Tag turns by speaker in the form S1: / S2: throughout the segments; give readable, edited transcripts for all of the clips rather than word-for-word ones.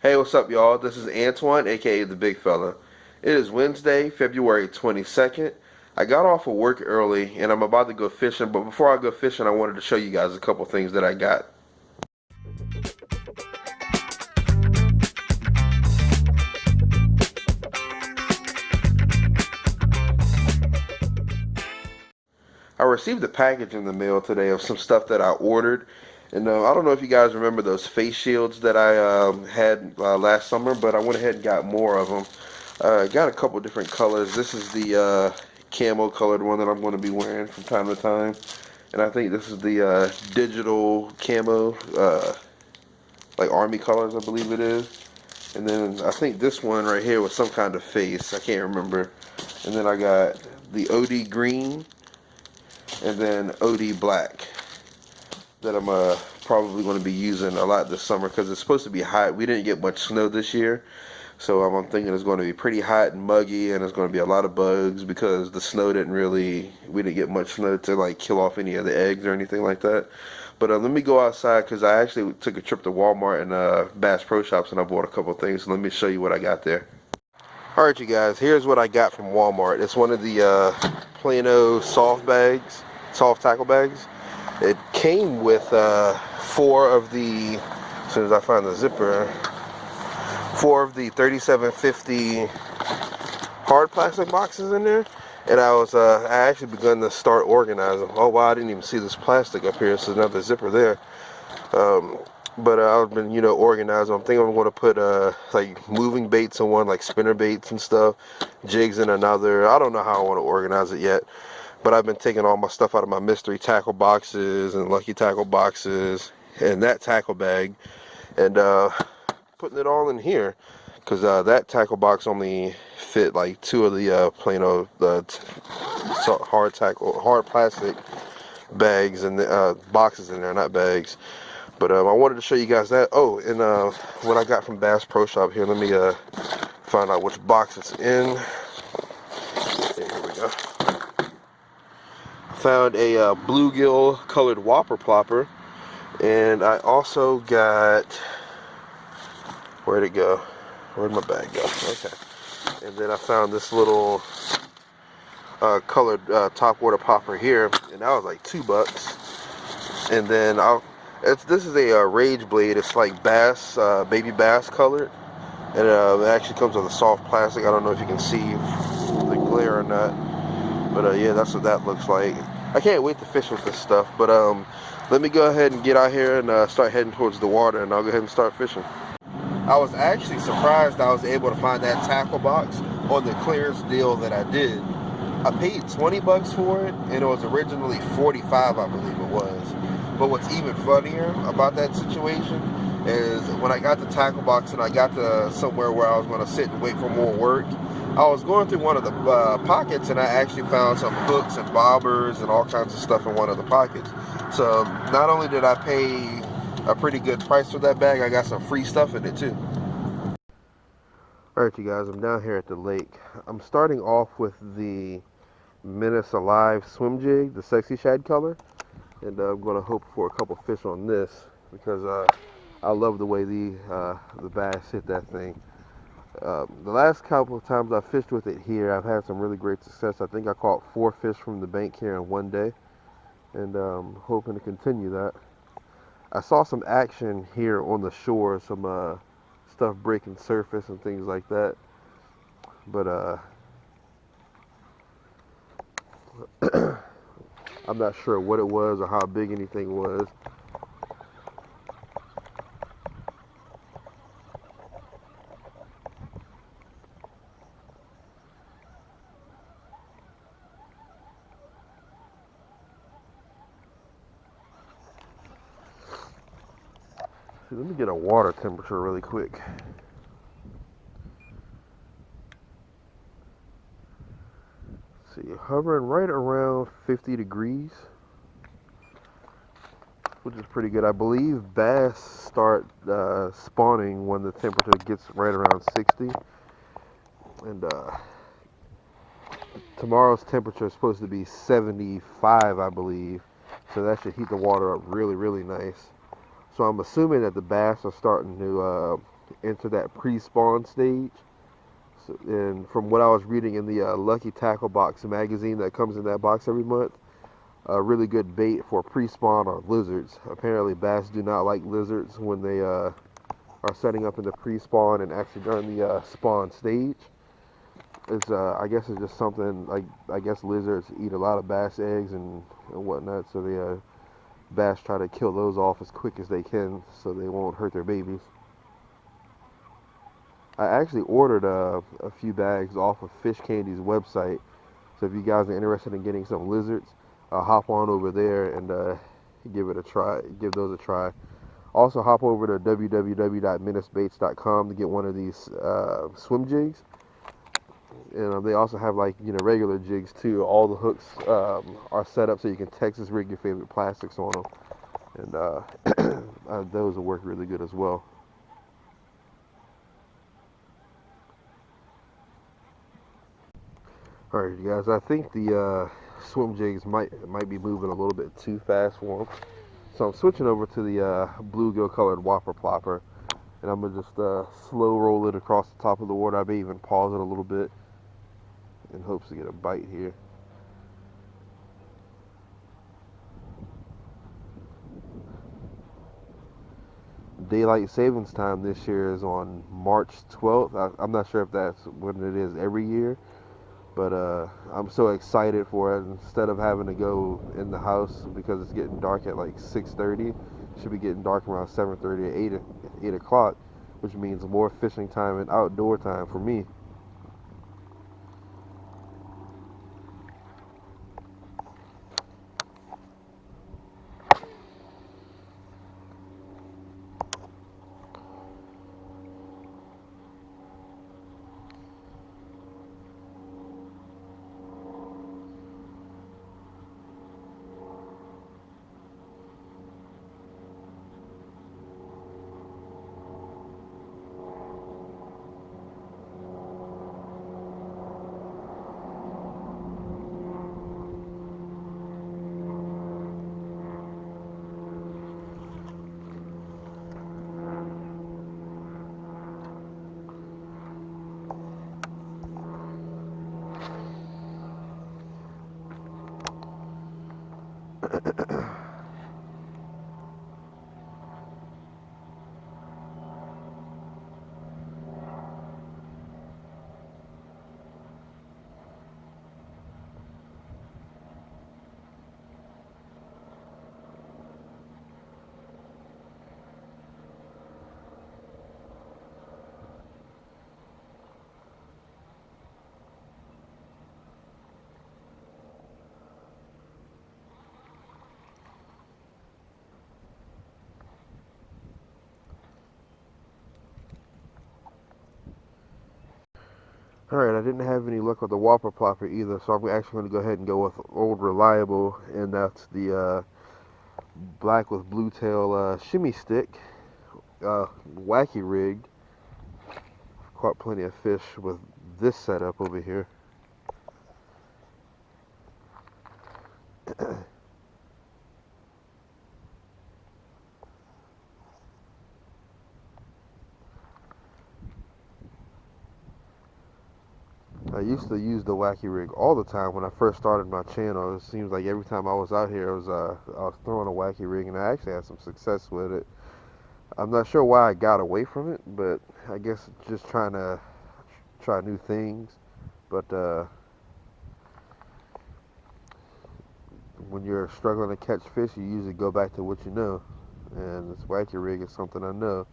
S1: Hey, what's up, y'all? This is Antoine, aka the Bigfella. It is Wednesday, February 22nd. I got off of work early and I'm about to go fishing, but before I go fishing, I wanted to show you guys a couple things that I got. I received a package in the mail today of some stuff that I ordered. And I don't know if you guys remember those face shields that I had last summer, but I went ahead and got more of them. Got a couple different colors. This is the camo colored one that I'm going to be wearing from time to time. And I think this is the digital camo, like army colors, I believe it is. And then I think this one right here was some kind of face. I can't remember. And then I got the OD green and then OD black that I'm probably going to be using a lot this summer because it's supposed to be hot. We didn't get much snow this year, so I'm thinking it's going to be pretty hot and muggy, and it's going to be a lot of bugs because the snow we didn't get much snow to like kill off any of the eggs or anything like that. But let me go outside because I actually took a trip to Walmart and Bass Pro Shops and I bought a couple of things. So let me show you what I got there. Alright, you guys, here's what I got from Walmart. It's one of the Plano soft tackle bags. It came with four of the, as soon as I find the zipper, four of the 3750 hard plastic boxes in there. And I actually begun to start organizing. Oh wow, I didn't even see this plastic up here, so another zipper there. But I've been, organizing. I'm thinking I'm going to put like moving baits in one, like spinner baits and stuff, jigs in another. I don't know how I want to organize it yet. But I've been taking all my stuff out of my mystery tackle boxes and lucky tackle boxes and that tackle bag and putting it all in here because that tackle box only fit like two of the Plano hard plastic bags and boxes in there, not bags. But I wanted to show you guys that. Oh, and what I got from Bass Pro Shop here. Let me find out which box it's in. Okay, here we go. Found a bluegill colored whopper plopper, and I also got, where'd it go? Where'd my bag go? Okay. And then I found this little colored topwater popper here, and that was like $2. And then this is a rage blade. It's like bass, baby bass colored, and it actually comes with a soft plastic. I don't know if you can see the glare or not. But yeah, that's what that looks like. I can't wait to fish with this stuff. But let me go ahead and get out here and start heading towards the water, and I'll go ahead and start fishing. I was actually surprised I was able to find that tackle box on the clearance deal that I did. I paid $20 for it, and it was originally $45, I believe it was. But what's even funnier about that situation is when I got the tackle box and I got to somewhere where I was going to sit and wait for more work, I was going through one of the pockets and I actually found some hooks and bobbers and all kinds of stuff in one of the pockets. So not only did I pay a pretty good price for that bag, I got some free stuff in it too. Alright, you guys, I'm down here at the lake. I'm starting off with the Menace Alive swim jig, the sexy shad color. And I'm going to hope for a couple fish on this because I love the way the bass hit that thing. The last couple of times I fished with it here, I've had some really great success. I think I caught 4 fish from the bank here in one day, and hoping to continue that. I saw some action here on the shore, some stuff breaking surface and things like that, but I'm not sure what it was or how big anything was. Let me get a water temperature really quick. Let's see, hovering right around 50 degrees, which is pretty good. I believe bass start spawning when the temperature gets right around 60. And tomorrow's temperature is supposed to be 75, I believe. So that should heat the water up really, really nice. So I'm assuming that the bass are starting to enter that pre-spawn stage. So, and from what I was reading in the Lucky Tackle Box magazine that comes in that box every month, a really good bait for pre-spawn are lizards. Apparently, bass do not like lizards when they are setting up in the pre-spawn and actually during the spawn stage. It's I guess it's just something like I guess lizards eat a lot of bass eggs and whatnot, so the bass try to kill those off as quick as they can so they won't hurt their babies. I actually ordered a few bags off of Fish Candy's website, so if you guys are interested in getting some lizards, hop on over there and give it a try. Give those a try. Also, hop over to www.menacebaits.com to get one of these swim jigs. And they also have like regular jigs too. All the hooks are set up so you can Texas rig your favorite plastics on them, and those will work really good as well. All right, you guys. I think the swim jigs might be moving a little bit too fast for them, so I'm switching over to the bluegill colored whopper plopper, and I'm gonna just slow roll it across the top of the water. I may even pause it a little bit in hopes to get a bite here. Daylight savings time this year is on March 12th. I'm not sure if that's when it is every year, but I'm so excited for it. Instead of having to go in the house because it's getting dark at like 6:30, it should be getting dark around 7:30 or 8 o'clock, which means more fishing time and outdoor time for me. Alright, I didn't have any luck with the Whopper Plopper either, so I'm actually going to go ahead and go with Old Reliable, and that's the black with blue tail shimmy stick, wacky rigged. Caught plenty of fish with this setup over here. I used to use the wacky rig all the time when I first started my channel. It seems like every time I was out here, I was throwing a wacky rig, and I actually had some success with it. I'm not sure why I got away from it, but I guess just trying to try new things. But when you're struggling to catch fish, you usually go back to what you know, and this wacky rig is something I know.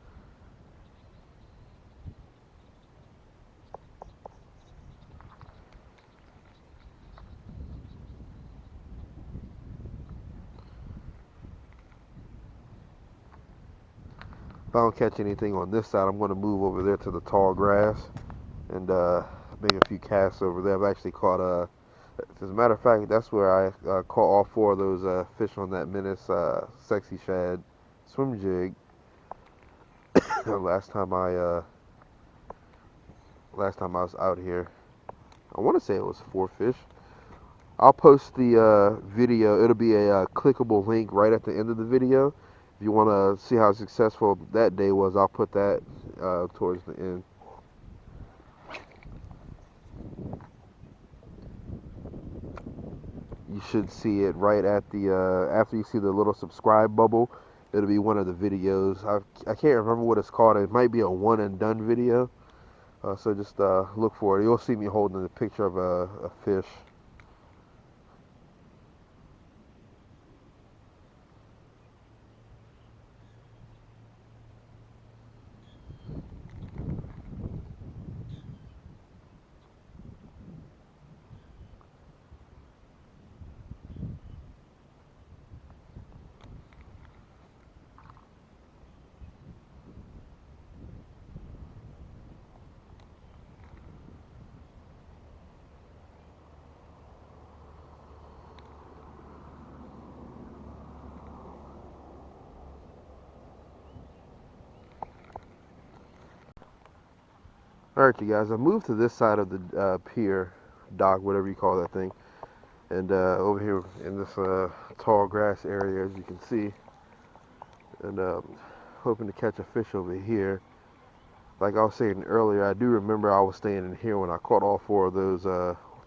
S1: If I don't catch anything on this side, I'm going to move over there to the tall grass and make a few casts over there. I've actually caught as a matter of fact, that's where I caught all four of those fish on that Menace Sexy Shad swim jig. last time I uh, last time I was out here, I want to say it was four fish. I'll post the video. It'll be a clickable link right at the end of the video. If you want to see how successful that day was, I'll put that towards the end. You should see it right at the after you see the little subscribe bubble. It'll be one of the videos. I can't remember what it's called. It might be a one and done video. So just look for it. You'll see me holding the picture of a fish. Alright, you guys, I moved to this side of the pier, dock, whatever you call that thing. And over here in this tall grass area, as you can see. And hoping to catch a fish over here. Like I was saying earlier, I do remember I was staying in here when I caught all four of those,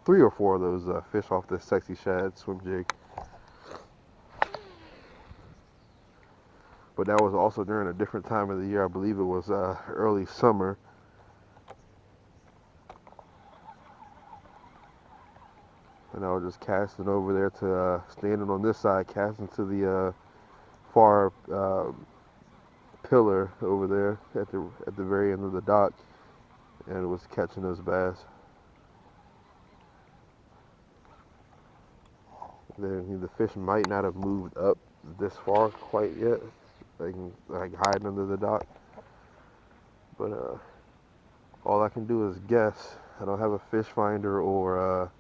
S1: 3 or 4 of those fish off this sexy shad swim jig. But that was also during a different time of the year. I believe it was early summer. And I was just casting over there to standing on this side, casting to the far pillar over there at the very end of the dock, and it was catching those bass. The fish might not have moved up this far quite yet. They can like hide under the dock, but all I can do is guess. I don't have a fish finder or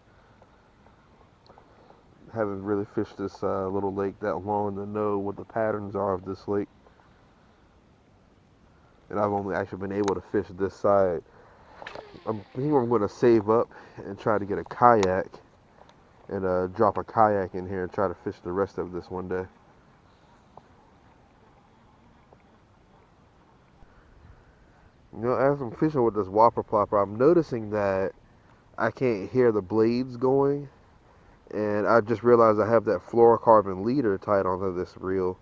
S1: haven't really fished this little lake that long to know what the patterns are of this lake. And I've only actually been able to fish this side. I think I'm going to save up and try to get a kayak and drop a kayak in here and try to fish the rest of this one day. You know, as I'm fishing with this whopper plopper, I'm noticing that I can't hear the blades going. And I just realized I have that fluorocarbon leader tied onto this reel,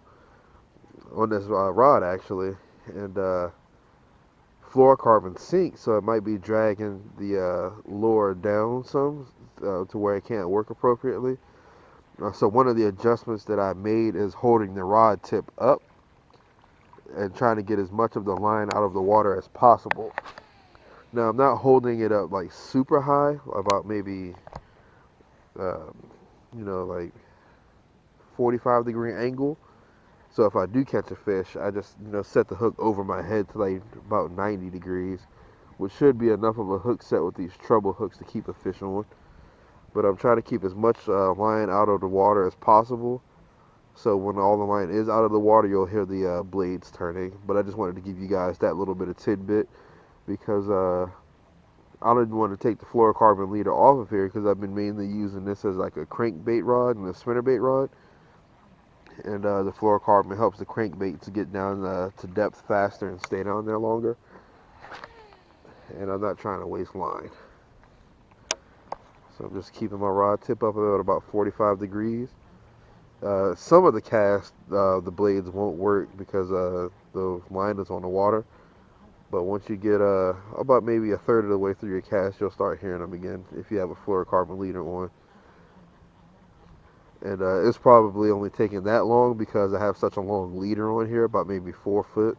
S1: on this rod actually. And fluorocarbon sinks, so it might be dragging the lure down some to where it can't work appropriately. So one of the adjustments that I made is holding the rod tip up and trying to get as much of the line out of the water as possible. Now I'm not holding it up like super high, about maybe like 45-degree angle. So if I do catch a fish, I just set the hook over my head to like about 90 degrees, which should be enough of a hook set with these treble hooks to keep a fish on. But I'm trying to keep as much line out of the water as possible. So when all the line is out of the water, you'll hear the blades turning. But I just wanted to give you guys that little bit of tidbit because I didn't want to take the fluorocarbon leader off of here because I've been mainly using this as like a crankbait rod and a spinnerbait rod. And the fluorocarbon helps the crankbait to get down to depth faster and stay down there longer. And I'm not trying to waste line. So I'm just keeping my rod tip up at about 45 degrees. Some of the cast, the blades won't work because the line is on the water. But once you get about maybe a third of the way through your cast, you'll start hearing them again if you have a fluorocarbon leader on. And it's probably only taking that long because I have such a long leader on here, about maybe 4 foot.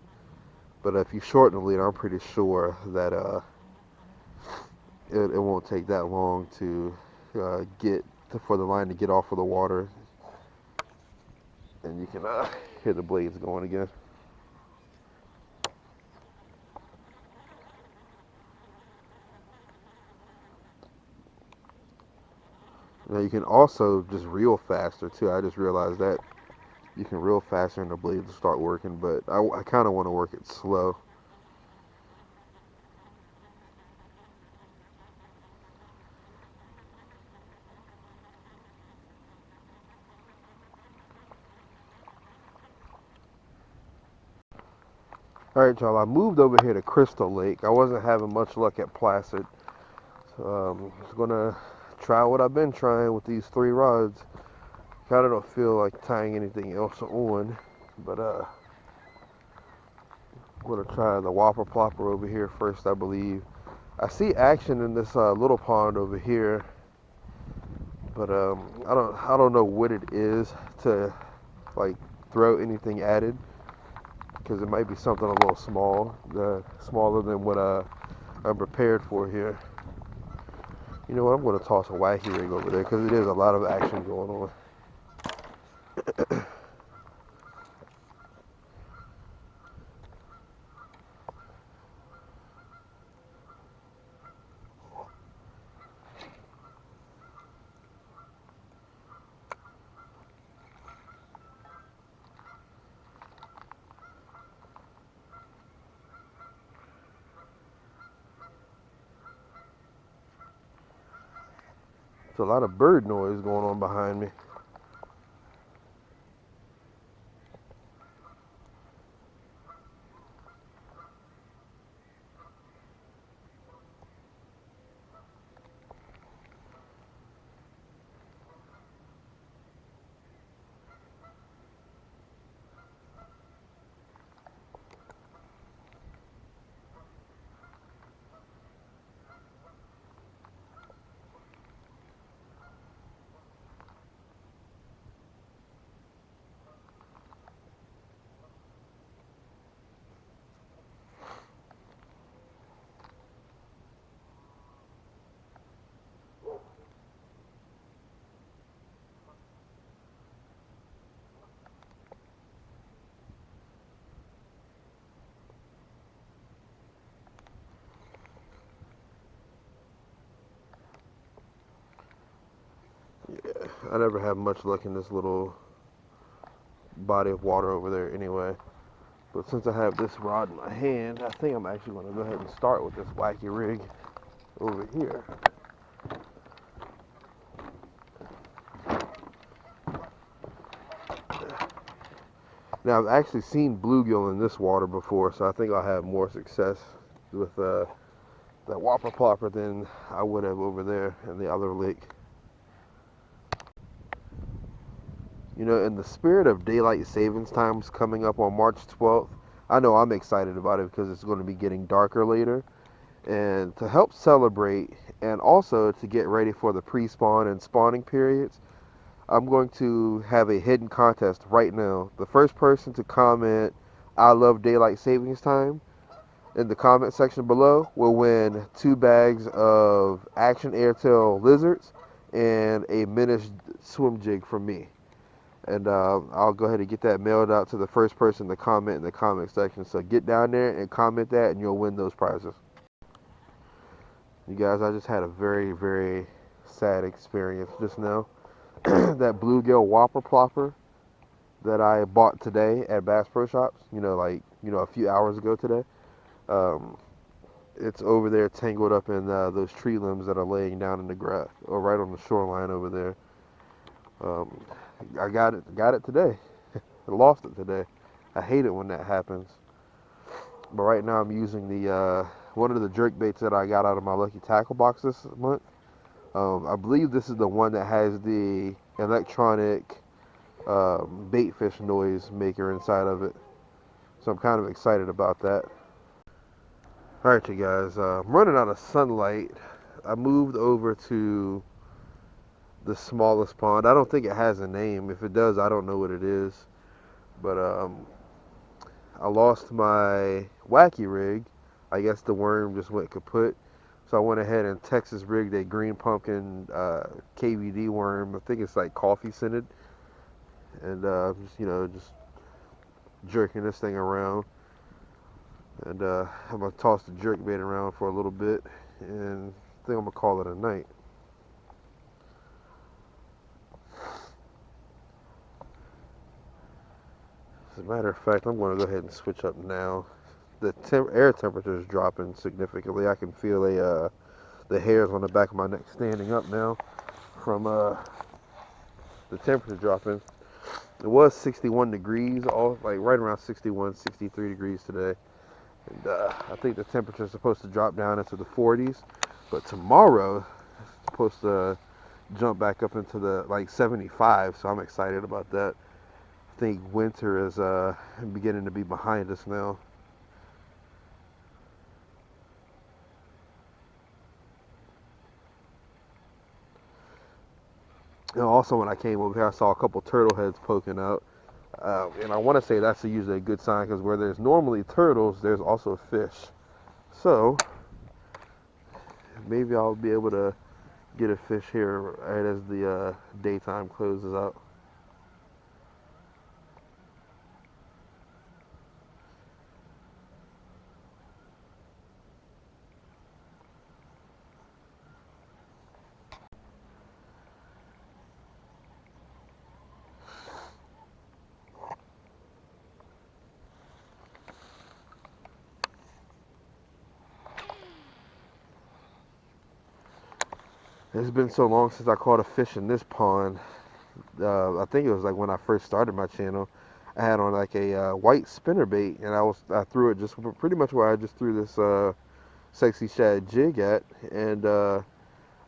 S1: But if you shorten the leader, I'm pretty sure that it won't take that long to for the line to get off of the water. And you can hear the blades going again. Now you can also just reel faster too. I just realized that you can reel faster and the blades will start working, but I kind of want to work it slow. Alright, y'all, I moved over here to Crystal Lake. I wasn't having much luck at Placid. So I'm just gonna try what I've been trying with these 3 rods. Kinda don't feel like tying anything else on, but I'm gonna try the Whopper Plopper over here first, I believe. I see action in this little pond over here, but I don't know what it is to like throw anything at it, because it might be something a little small, smaller than what I'm prepared for here. You know what? I'm going to toss a wacky rig over there because it is a lot of action going on. There's a lot of bird noise going on behind me. Yeah, I never have much luck in this little body of water over there anyway. But since I have this rod in my hand, I think I'm actually going to go ahead and start with this wacky rig over here. Now, I've actually seen bluegill in this water before, so I think I'll have more success with that Whopper Plopper than I would have over there in the other lake. You know, in the spirit of daylight savings times coming up on March 12th, I know I'm excited about it because it's going to be getting darker later. And to help celebrate and also to get ready for the pre-spawn and spawning periods, I'm going to have a hidden contest right now. The first person to comment, "I love daylight savings time," in the comment section below will win 2 bags of Action Airtail lizards and a Minish swim jig from me. And I'll go ahead and get that mailed out to the first person to comment in the comment section. So get down there and comment that, and you'll win those prizes. You guys, I just had a very, very sad experience just now. That bluegill Whopper Plopper that I bought today at Bass Pro Shops, a few hours ago today, it's over there tangled up in those tree limbs that are laying down in the grass, or right on the shoreline over there. I got it today. I lost it today. I hate it when that happens. But right now I'm using the one of the jerk baits that I got out of my Lucky Tackle box this month. I believe this is the one that has the electronic bait fish noise maker inside of it. So I'm kind of excited about that. Alright, you guys, I'm running out of sunlight. I moved over to the smallest pond. I don't think it has a name. If it does, I don't know what it is. But I lost my wacky rig. I guess the worm just went kaput. So I went ahead and Texas rigged a green pumpkin KVD worm. I think it's like coffee scented. And just jerking this thing around. And I'm going to toss the jerk bait around for a little bit. And I think I'm going to call it a night. As a matter of fact, I'm going to go ahead and switch up now. The air temperature is dropping significantly. I can feel the hairs on the back of my neck standing up now from the temperature dropping. It was 61 degrees, right around 61, 63 degrees today. And I think the temperature is supposed to drop down into the 40s, but tomorrow it's supposed to jump back up into the like 75. So I'm excited about that. I think winter is beginning to be behind us now. And also, when I came over here, I saw a couple turtle heads poking out. And I want to say that's usually a good sign because where there's normally turtles, there's also fish. So maybe I'll be able to get a fish here right as the daytime closes out. It's been so long since I caught a fish in this pond. I think it was like when I first started my channel. I had on like a white spinnerbait, and I threw it just pretty much where I just threw this sexy shad jig at, and I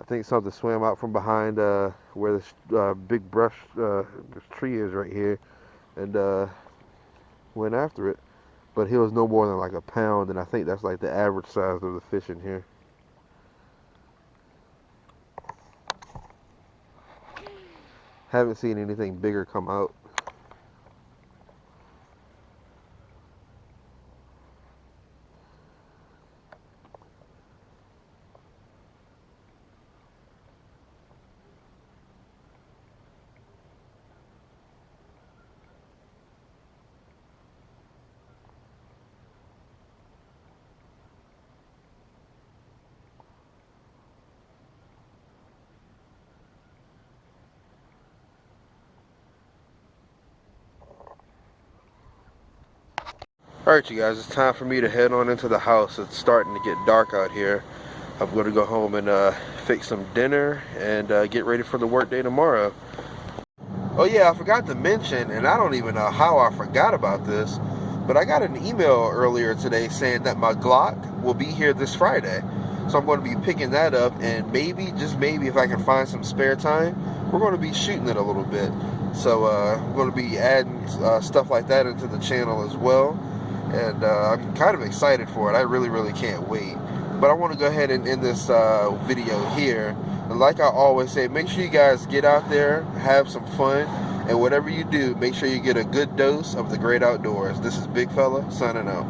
S1: think something swam out from behind where this big brush this tree is right here, and went after it. But he was no more than like a pound, and I think that's like the average size of the fish in here. Haven't seen anything bigger come out. Alright, you guys, it's time for me to head on into the house. It's starting to get dark out here. I'm going to go home and fix some dinner and get ready for the work day tomorrow. Oh yeah, I forgot to mention, and I don't even know how I forgot about this, but I got an email earlier today saying that my Glock will be here this Friday. So I'm going to be picking that up, and maybe, just maybe, if I can find some spare time, we're going to be shooting it a little bit. So I'm going to be adding stuff like that into the channel as well. And I'm kind of excited for it. I really, really can't wait. But I want to go ahead and end this video here. And like I always say, make sure you guys get out there, have some fun, and whatever you do, make sure you get a good dose of the great outdoors. This is Bigfella, signing out.